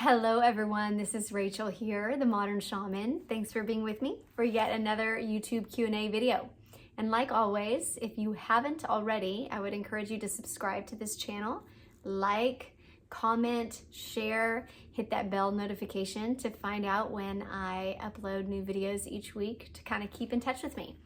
Hello everyone, this is Rachel here, the Modern Shaman. Thanks for being with me for yet another YouTube Q&A video. And like always, if you haven't already, I would encourage you to subscribe to this channel, like, comment, share, hit that bell notification to find out when I upload new videos each week to kind of keep in touch with me.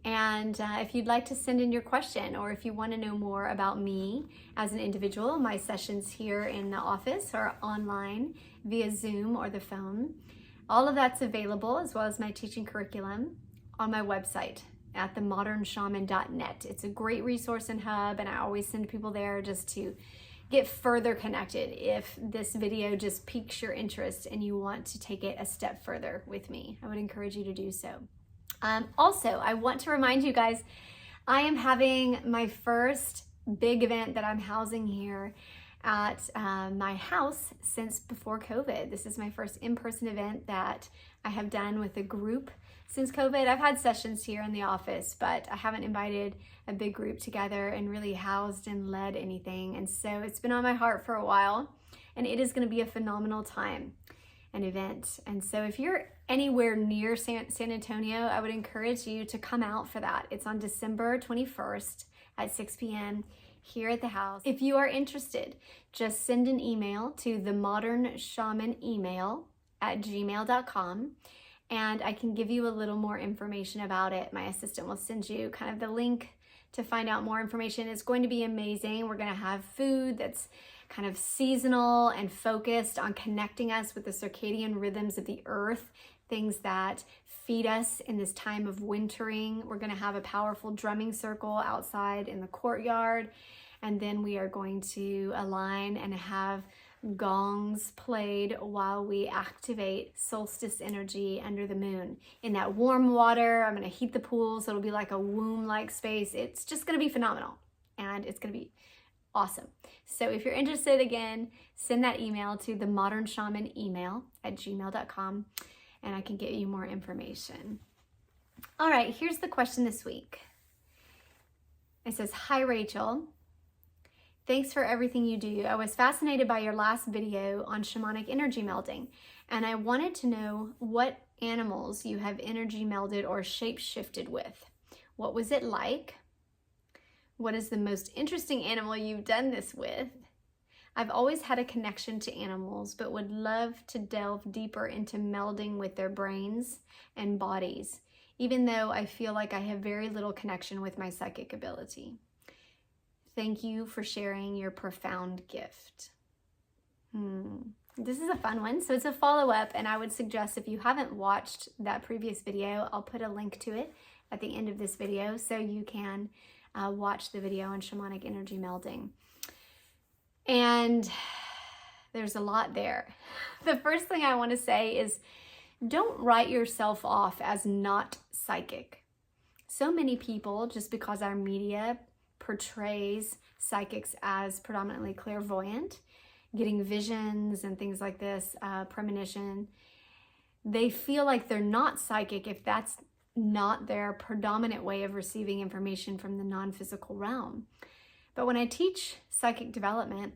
And if you'd like to send in your question, or if you want to know more about me as an individual, my sessions here in the office or online via Zoom or the phone, all of that's available, as well as my teaching curriculum, on my website at themodernshaman.net. It's a great resource and hub, and I always send people there just to get further connected if this video just piques your interest and you want to take it a step further with me. I would encourage you to do so. Also, I want to remind you guys, I am having my first big event that I'm housing here at my house since before COVID. This is my first in-person event that I have done with a group since COVID. I've had sessions here in the office, but I haven't invited a big group together and really housed and led anything. And so it's been on my heart for a while, and it is going to be a phenomenal time, an event. And so if you're anywhere near San Antonio, I would encourage you to come out for that. It's on December 21st at 6 p.m. here at the house. If you are interested, just send an email to themodernshamanemail@gmail.com and I can give you a little more information about it. My assistant will send you kind of the link to find out more information. It's going to be amazing. We're going to have food that's kind of seasonal and focused on connecting us with the circadian rhythms of the earth, things that feed us in this time of wintering. We're going to have a powerful drumming circle outside in the courtyard, and then we are going to align and have gongs played while we activate solstice energy under the moon. In that warm water, I'm going to heat the pool so it'll be like a womb-like space. It's just going to be phenomenal, and it's going to be awesome. So if you're interested, again, send that email to themodernshamanemail@gmail.com and I can get you more information. All right, here's the question this week. It says, "Hi Rachel, thanks for everything you do. I was fascinated by your last video on shamanic energy melding, and I wanted to know what animals you have energy melded or shape shifted with. What was it like? What is the most interesting animal you've done this with? I've always had a connection to animals, but would love to delve deeper into melding with their brains and bodies, even though I feel like I have very little connection with my psychic ability. Thank you for sharing your profound gift." This is a fun one. So it's a follow-up, and I would suggest if you haven't watched that previous video, I'll put a link to it at the end of this video so you can watch the video on shamanic energy melding. And there's a lot there. The first thing I want to say is don't write yourself off as not psychic. So many people, just because our media portrays psychics as predominantly clairvoyant, getting visions and things like this, premonition, they feel like they're not psychic if that's not their predominant way of receiving information from the non-physical realm. But when I teach psychic development,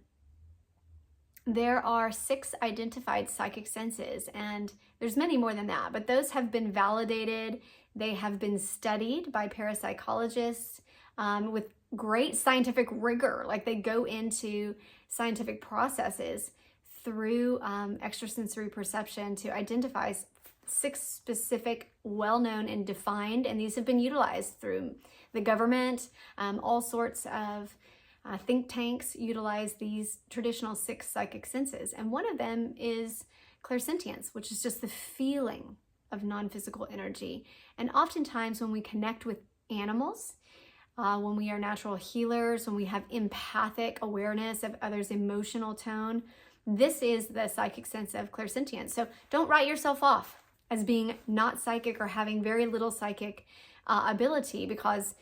there are 6 identified psychic senses, and there's many more than that, but those have been validated. They have been studied by parapsychologists with great scientific rigor. Like, they go into scientific processes through extrasensory perception to identify 6 specific, well-known and defined, and these have been utilized through the government. All sorts of think tanks utilize these traditional 6 psychic senses, and one of them is clairsentience, which is just the feeling of non-physical energy. And oftentimes when we connect with animals, when we are natural healers, when we have empathic awareness of others' emotional tone, this is the psychic sense of clairsentience. So don't write yourself off as being not psychic or having very little psychic ability, because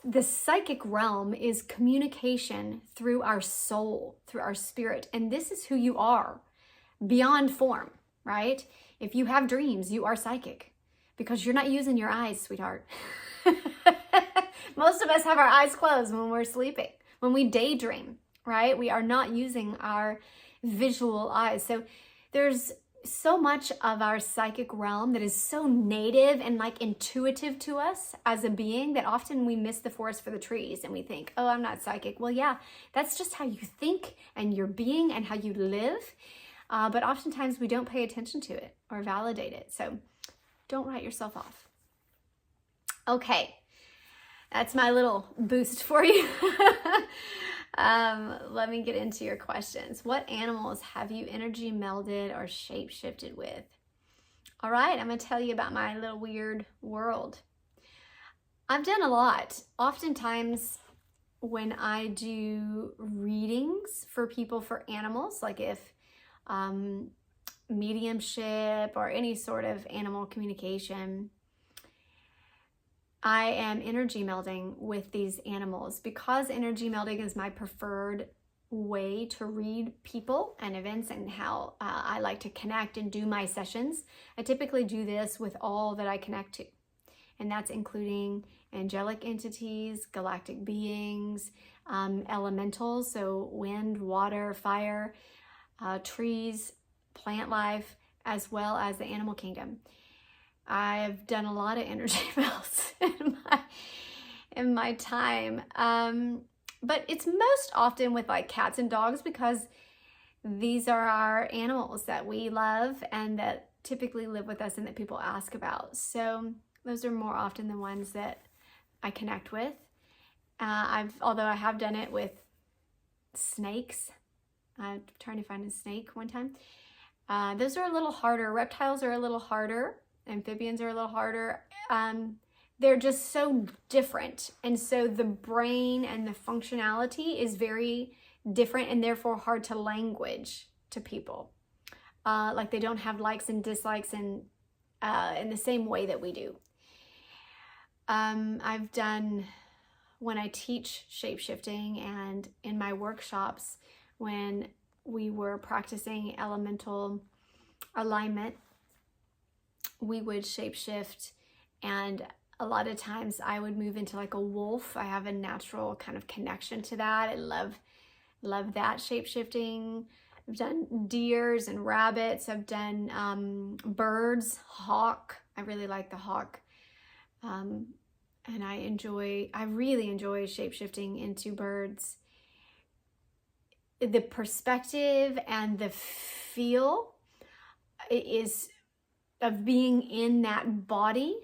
the psychic realm is communication through our soul, through our spirit, and this is who you are beyond form, right? If you have dreams, you are psychic because you're not using your eyes, sweetheart. Most of us have our eyes closed when we're sleeping, when we daydream, right? We are not using our visual eyes. So there's so much of our psychic realm that is so native and like intuitive to us as a being that often we miss the forest for the trees and we think, oh, I'm not psychic. Well, yeah, that's just how you think and your being and how you live. But oftentimes we don't pay attention to it or validate it. So don't write yourself off. Okay, that's my little boost for you. Let me get into your questions. What animals have you energy melded or shape shifted with? All right, I'm going to tell you about my little weird world. I've done a lot. Oftentimes when I do readings for people for animals, like if mediumship or any sort of animal communication, I am energy melding with these animals because energy melding is my preferred way to read people and events and how I like to connect and do my sessions. I typically do this with all that I connect to, and that's including angelic entities, galactic beings, elementals, so wind, water, fire, trees, plant life, as well as the animal kingdom. I've done a lot of energy melds in my time, but it's most often with like cats and dogs because these are our animals that we love and that typically live with us and that people ask about. So those are more often the ones that I connect with. Although I have done it with snakes. I'm trying to find a snake one time. Those are a little harder. Reptiles are a little harder. Amphibians are a little harder. They're just so different. And so the brain and the functionality is very different and therefore hard to language to people. Like they don't have likes and dislikes in the same way that we do. I've done, when I teach shape-shifting and in my workshops, when we were practicing elemental alignment, we would shapeshift, and a lot of times I would move into like a wolf. I have a natural kind of connection to that. I love that shapeshifting. I've done deers and rabbits. I've done birds, hawk. I really like the hawk. And I really enjoy shapeshifting into birds. The perspective and the feel is of being in that body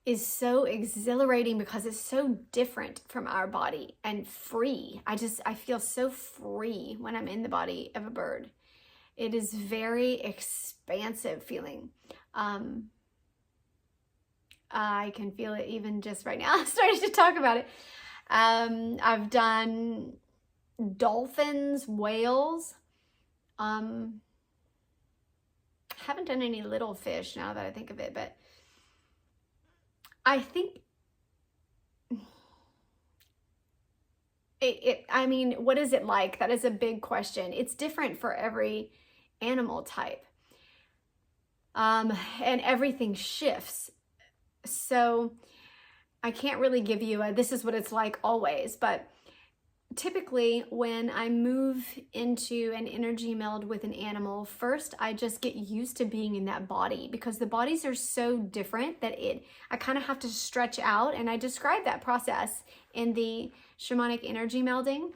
is so exhilarating because it's so different from our body and free. I feel so free when I'm in the body of a bird. It is very expansive feeling. I can feel it even just right now. I'm starting to talk about it. I've done dolphins, whales. Haven't done any little fish now that I think of it, but I think I mean, what is it like? That is a big question. It's different for every animal type. And everything shifts. So I can't really give you this is what it's like always, but typically when I move into an energy meld with an animal, first I just get used to being in that body because the bodies are so different that I kind of have to stretch out, and I describe that process in the shamanic energy melding.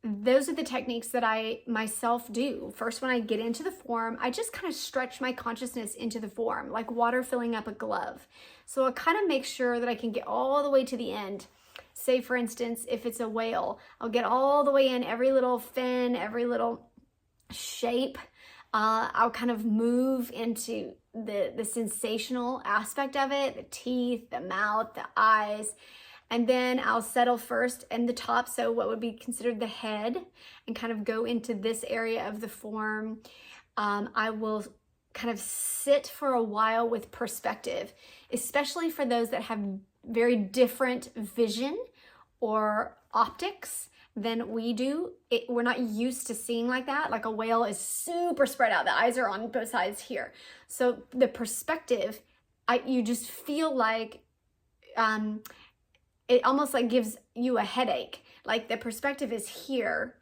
Those are the techniques that I myself do. First, when I get into the form, I just kind of stretch my consciousness into the form, like water filling up a glove. So I kind of make sure that I can get all the way to the end. Say, for instance, if it's a whale, I'll get all the way in, every little fin, every little shape. I'll kind of move into the sensational aspect of it, the teeth, the mouth, the eyes. And then I'll settle first in the top, so what would be considered the head, and kind of go into this area of the form. I will kind of sit for a while with perspective, especially for those that have very different vision or optics than we do. We're not used to seeing like that. Like a whale is super spread out. The eyes are on both sides here. So the perspective, you just feel like it almost like gives you a headache. Like the perspective is here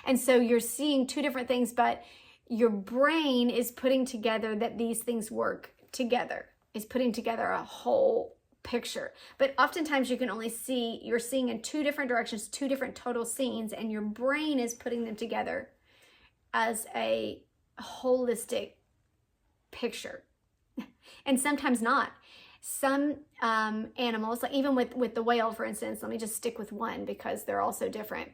And so you're seeing two different things, but your brain is putting together that these things work together, is putting together a whole picture. But oftentimes you can only see, you're seeing in two different directions, two different total scenes, and your brain is putting them together as a holistic picture. And sometimes not. Some animals, like even with the whale, for instance, let me just stick with one because they're all so different.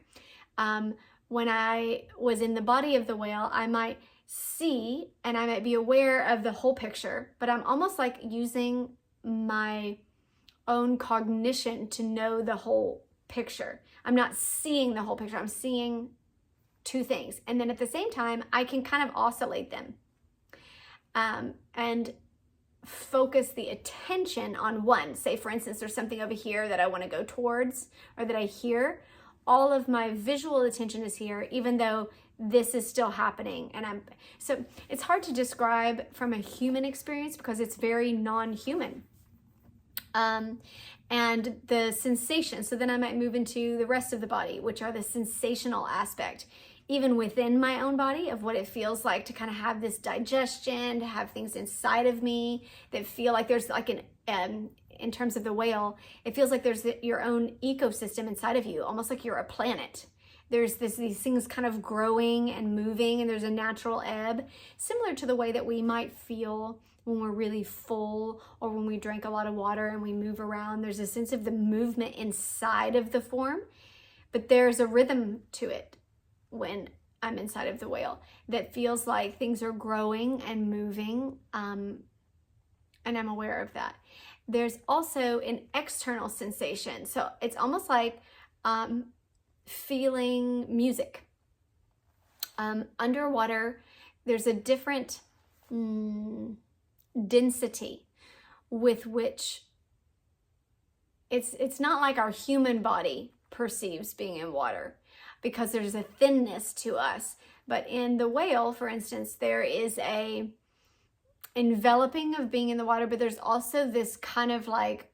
When I was in the body of the whale, I might see and I might be aware of the whole picture, but I'm almost like using my own cognition to know the whole picture. I'm not seeing the whole picture. I'm seeing two things. And then at the same time, I can kind of oscillate them and focus the attention on one. Say, for instance, there's something over here that I want to go towards or that I hear. All of my visual attention is here, even though this is still happening. And so it's hard to describe from a human experience because it's very non-human. And the sensation, so then I might move into the rest of the body, which are the sensational aspect, even within my own body, of what it feels like to kind of have this digestion, to have things inside of me that feel like there's like in terms of the whale, it feels like there's your own ecosystem inside of you, almost like you're a planet. There's these things kind of growing and moving, and there's a natural ebb, similar to the way that we might feel when we're really full or when we drink a lot of water and we move around. There's a sense of the movement inside of the form, but there's a rhythm to it when I'm inside of the whale that feels like things are growing and moving, and I'm aware of that. There's also an external sensation. So it's almost like feeling music. Underwater, there's a different density with which it's not like our human body perceives being in water, because there's a thinness to us. But in the whale, for instance, there is a enveloping of being in the water, but there's also this kind of like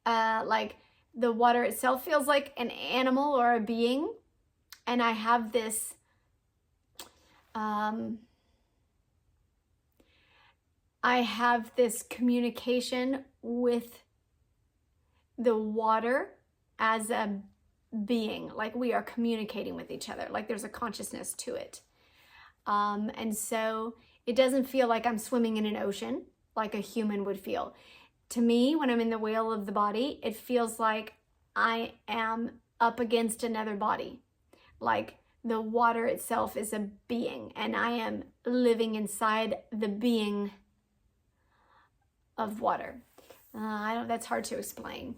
the water itself feels like an animal or a being. And I have this communication with the water as a being, like we are communicating with each other, like there's a consciousness to it. And so it doesn't feel like I'm swimming in an ocean like a human would feel. To me, when I'm in the whale of the body, it feels like I am up against another body. Like the water itself is a being and I am living inside the being of water. That's hard to explain.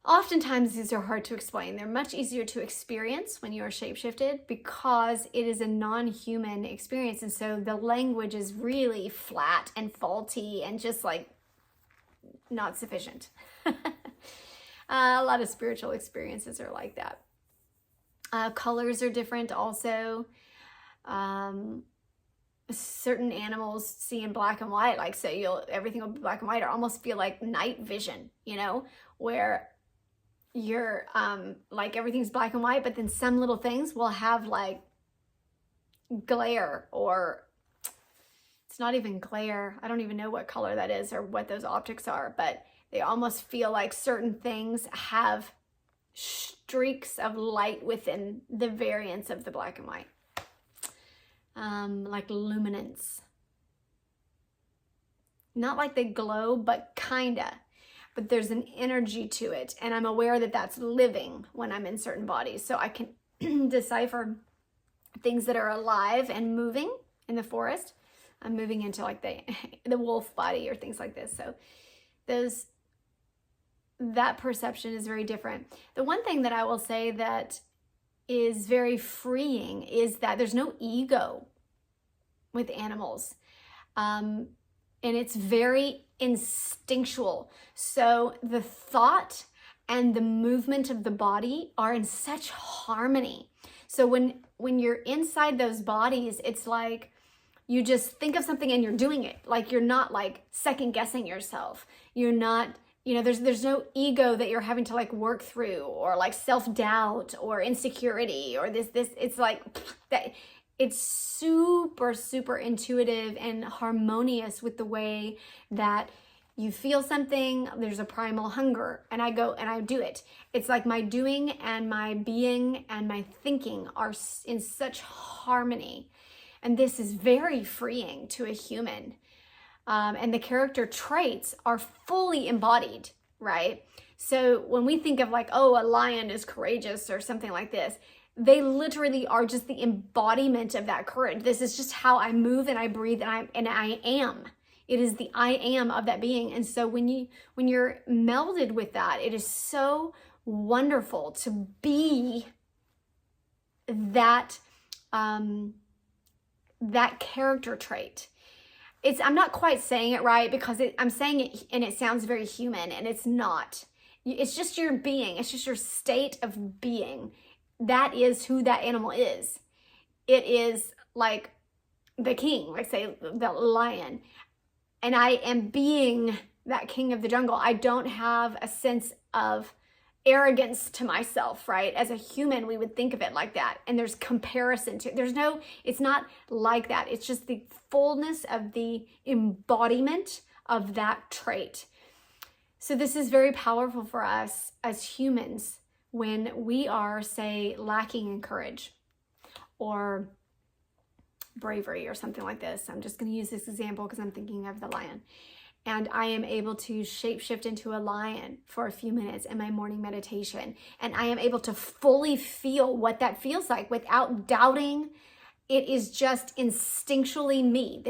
Oftentimes these are hard to explain. They're much easier to experience when you are shapeshifted because it is a non-human experience. And so the language is really flat and faulty and just like not sufficient. A lot of spiritual experiences are like that. Colors are different also. Certain animals see in black and white, like so everything will be black and white, or almost feel like night vision, where you're like everything's black and white, but then some little things will have like glare, or it's not even glare. I don't even know what color that is or what those optics are, but they almost feel like certain things have streaks of light within the variance of the black and white. Like luminance. Not like they glow, but kinda. But there's an energy to it, and I'm aware that that's living when I'm in certain bodies. So I can decipher things that are alive and moving in the forest. I'm moving into like the wolf body or things like this. So that perception is very different. The one thing that I will say that is very freeing is that there's no ego with animals. And it's very instinctual. So the thought and the movement of the body are in such harmony. So when you're inside those bodies, it's like you just think of something and you're doing it. Like you're not like second guessing yourself. You're not there's no ego that you're having to like work through, or like self-doubt or insecurity or this, it's like that. It's super, super intuitive and harmonious with the way that you feel something. There's a primal hunger, and I go and I do it. It's like my doing and my being and my thinking are in such harmony. And this is very freeing to a human. And the character traits are fully embodied, right? So when we think of like, oh, a lion is courageous or something like this, they literally are just the embodiment of that courage. This is just how I move and I breathe and I am. It is the I am of that being. And so when you're melded with that, it is so wonderful to be that that character trait. I'm not quite saying it right because I'm saying it and it sounds very human, and it's not. It's just your being. It's just your state of being. That is who that animal is. It is like the king, like say the lion. And I am being that king of the jungle. I don't have a sense of arrogance to myself, right? As a human, we would think of it like that. And there's comparison to it. It's not like that. It's just the fullness of the embodiment of that trait. So this is very powerful for us as humans when we are, say, lacking in courage or bravery or something like this. I'm just going to use this example because I'm thinking of the lion. And I am able to shapeshift into a lion for a few minutes in my morning meditation. And I am able to fully feel what that feels like without doubting. It is just instinctually me.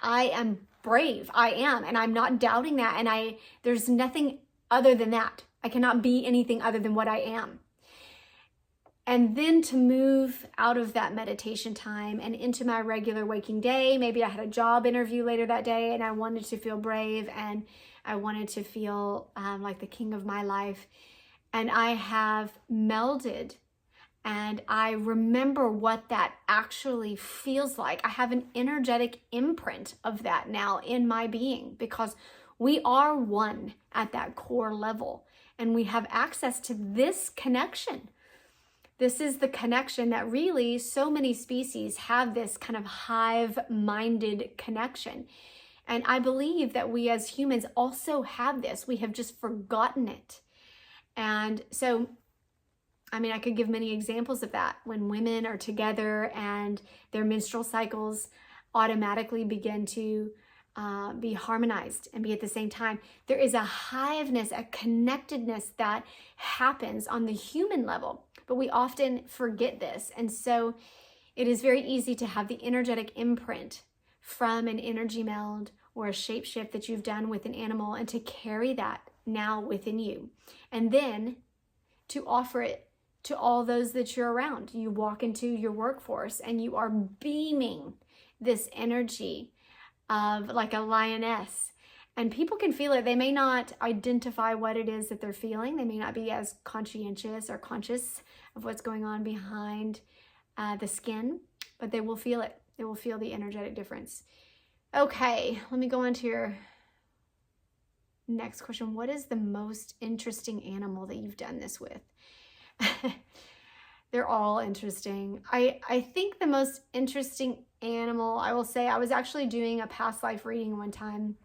I am brave. I am. And I'm not doubting that. And there's nothing other than that. I cannot be anything other than what I am. And then to move out of that meditation time and into my regular waking day. Maybe I had a job interview later that day and I wanted to feel brave and I wanted to feel like the king of my life. And I have melded and I remember what that actually feels like. I have an energetic imprint of that now in my being because we are one at that core level. And we have access to this connection. This is the connection that really so many species have, this kind of hive-minded connection. And I believe that we as humans also have this. We have just forgotten it. And so, I could give many examples of that. When women are together and their menstrual cycles automatically begin to be harmonized and be at the same time. There is a hiveness, a connectedness that happens on the human level, but we often forget this. And so it is very easy to have the energetic imprint from an energy meld or a shapeshift that you've done with an animal and to carry that now within you. And then to offer it to all those that you're around. You walk into your workforce and you are beaming this energy of like a lioness, and people can feel it. They may not identify what it is that they're feeling. They may not be as conscientious or conscious of what's going on behind the skin, but they will feel it. They will feel the energetic difference. Okay, let me go on to your next question. What is the most interesting animal that you've done this with? They're all interesting. I think the most interesting animal, I will say, I was actually doing a past life reading one time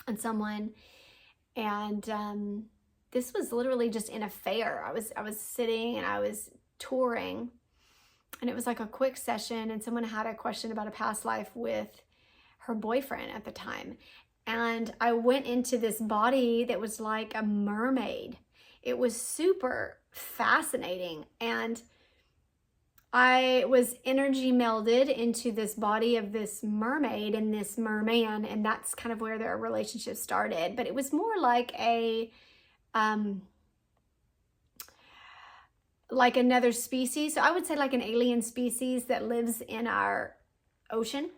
on someone, and this was literally just in a fair. I was sitting and I was touring, and it was like a quick session, and someone had a question about a past life with her boyfriend at the time. And I went into this body that was like a mermaid. It was super fascinating. And I was energy melded into this body of this mermaid and this merman. And that's kind of where their relationship started. But it was more like like another species. So I would say like an alien species that lives in our ocean.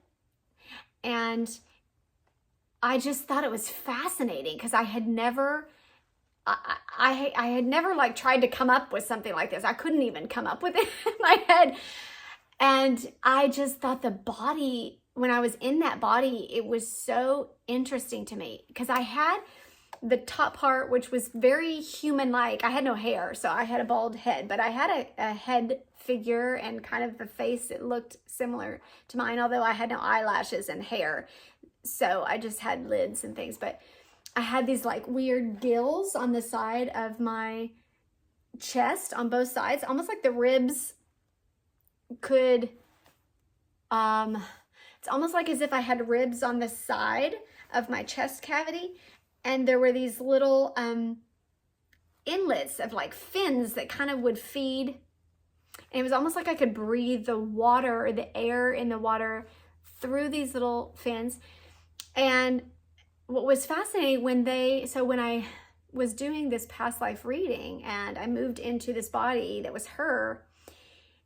And I just thought it was fascinating because I had never like tried to come up with something like this. I couldn't even come up with it in my head. And I just thought the body, when I was in that body, it was so interesting to me because I had the top part, which was very human-like. I had no hair, so I had a bald head, but I had a head figure and kind of the face that looked similar to mine, although I had no eyelashes and hair. So I just had lids and things, but I had these like weird gills on the side of my chest on both sides, almost like the ribs could, it's almost like as if I had ribs on the side of my chest cavity, and there were these little inlets of like fins that kind of would feed, and it was almost like I could breathe the water or the air in the water through these little fins. And what was fascinating when I was doing this past life reading and I moved into this body that was her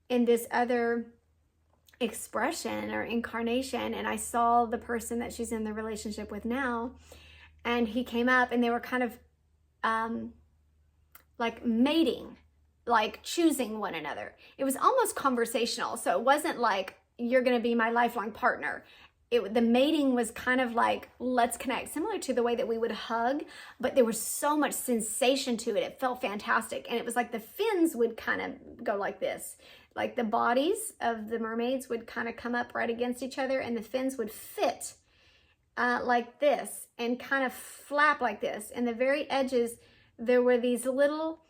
in this other expression or incarnation, and I saw the person that she's in the relationship with now, and he came up and they were kind of like mating, like choosing one another. It was almost conversational, so it wasn't like you're going to be my lifelong partner. The mating was kind of like, let's connect, similar to the way that we would hug, but there was so much sensation to it. It felt fantastic. And it was like the fins would kind of go like this. Like the bodies of the mermaids would kind of come up right against each other, and the fins would fit like this and kind of flap like this. And the very edges, there were these little,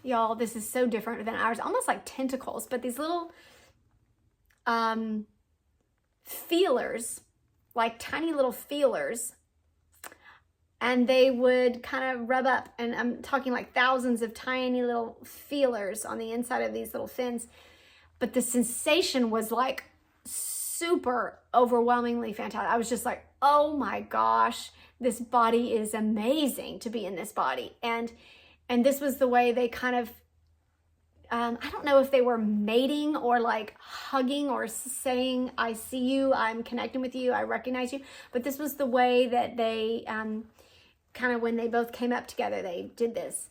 y'all, this is so different than ours, almost like tentacles, but these little feelers, like tiny little feelers, and they would kind of rub up, and I'm talking like thousands of tiny little feelers on the inside of these little fins, but the sensation was like super overwhelmingly fantastic. I was just like, oh my gosh, this body is amazing to be in this body. And this was the way they kind of, I don't know if they were mating or like hugging or saying, I see you, I'm connecting with you, I recognize you. But this was the way that they kind of, when they both came up together, they did this.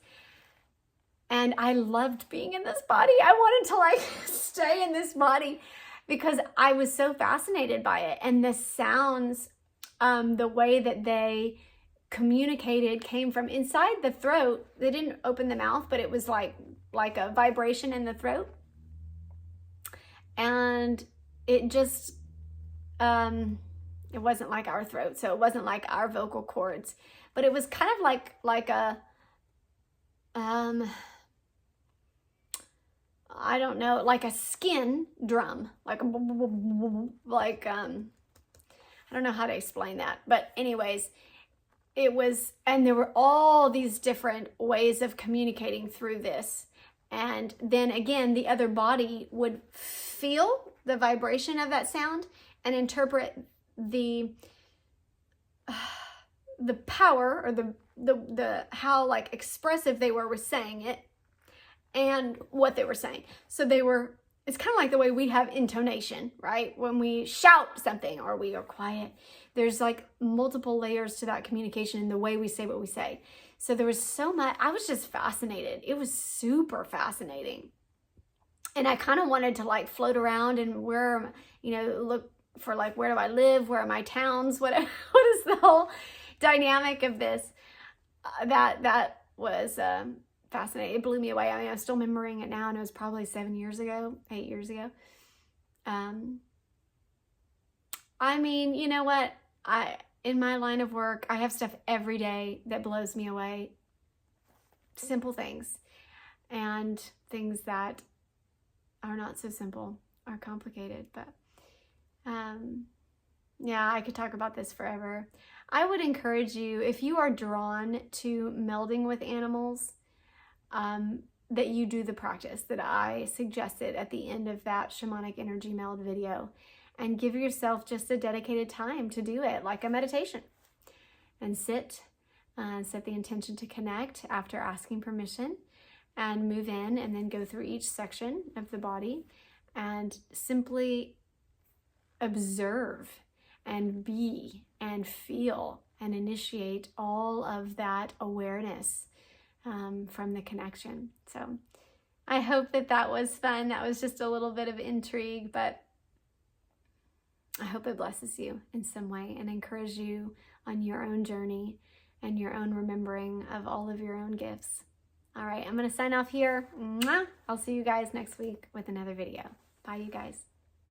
And I loved being in this body. I wanted to like stay in this body because I was so fascinated by it. And the sounds, the way that they communicated came from inside the throat. They didn't open the mouth, but it was like a vibration in the throat. And it just, it wasn't like our throat, so it wasn't like our vocal cords, but it was kind of like a, I don't know, like a skin drum, like I don't know how to explain that, but anyways, it was, and there were all these different ways of communicating through this. And then again, the other body would feel the vibration of that sound and interpret the power or the how like expressive they were with saying it and what they were saying. So it's kind of like the way we have intonation, right? When we shout something or we are quiet, there's like multiple layers to that communication in the way we say what we say. So there was so much, I was just fascinated. It was super fascinating. And I kind of wanted to like float around and look for like, where do I live? Where are my towns? What is the whole dynamic of this? That was fascinating. It blew me away. I mean, I'm still remembering it now, and it was probably 8 years ago. I mean, you know what? In my line of work, I have stuff every day that blows me away. Simple things, and things that are not so simple are complicated. But yeah, I could talk about this forever. I would encourage you, if you are drawn to melding with animals, that you do the practice that I suggested at the end of that shamanic energy meld video, and give yourself just a dedicated time to do it, like a meditation, and sit and set the intention to connect after asking permission, and move in and then go through each section of the body and simply observe and be and feel and initiate all of that awareness from the connection. So I hope that was fun. That was just a little bit of intrigue, but I hope it blesses you in some way and encourages you on your own journey and your own remembering of all of your own gifts. All right, I'm going to sign off here. Mwah! I'll see you guys next week with another video. Bye, you guys.